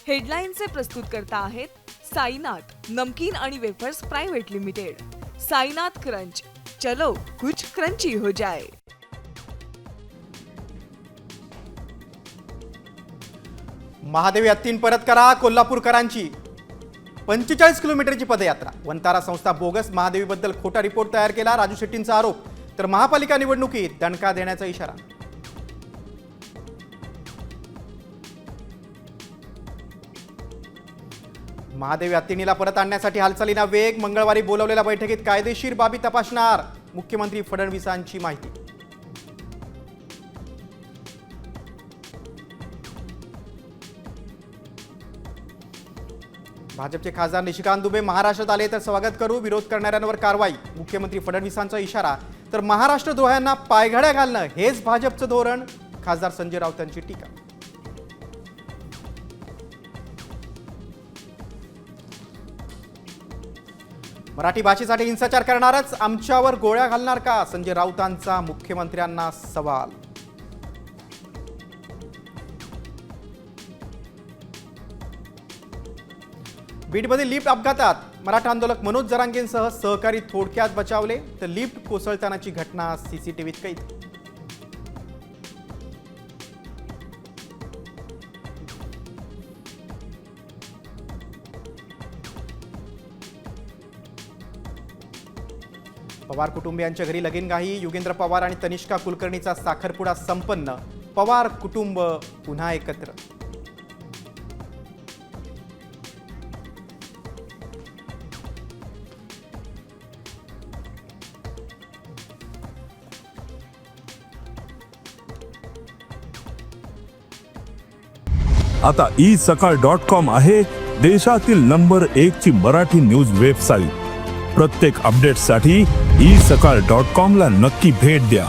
हेडलाईनचे प्रस्तुत करता आहेत साईनाथ नमकीन आणि wafers private limited. Sainath crunch, चलो कुछ क्रंची हो जाए। महादेवी हत्तीन परत करा कोल्हापूरकरांची 45 किलोमीटरची पदयात्रा। वंतारा संस्था बोगस महादेवीबद्दल खोटा रिपोर्ट तयार केला, राजू शेट्टींचा आरोप। तर महापालिका निवडणुकीत दणका देण्याचा इशारा। महादेवी हत्तीनीला परत आणण्यासाठी हालचालींना वेग। मंगळवारी बोलावलेल्या बैठकीत कायदेशीर बाबी तपासणार, मुख्यमंत्री फडणवीसांची माहिती। भाजपचे खासदार निशिकांत दुबे महाराष्ट्रात आले तर स्वागत करू, विरोध करणाऱ्यांवर कारवाई, मुख्यमंत्री फडणवीसांचा इशारा। तर महाराष्ट्र द्रोह्यांना पायघड्या घालणं हेच भाजपचं धोरण, खासदार संजय राऊतांची टीका। मराठी भाषेसाठी हिंसाचार करणारच आमच्यावर गोळ्या घालणार का, संजय राऊतांचा मुख्यमंत्र्यांना सवाल। बीडमध्ये लिफ्ट अपघातात मराठा आंदोलक मनोज जरांगेंसह सहकारी थोडक्यात बचावले, तर लिफ्ट कोसळतानाची घटना सीसीटीव्हीत कैद। पवार कुटुंबियांच्या घरी लगीनगाही, युगेंद्र पवार आणि तनिष्का कुलकर्णीचा साखरपुडा संपन्न, पवार कुटुंब पुन्हा एकत्र। आता isakal.com आहे देशातील नंबर 1 ची मराठी न्यूज वेबसाईट। प्रत्येक अपडेटसाठी isakal.com ला नक्की भेट द्या।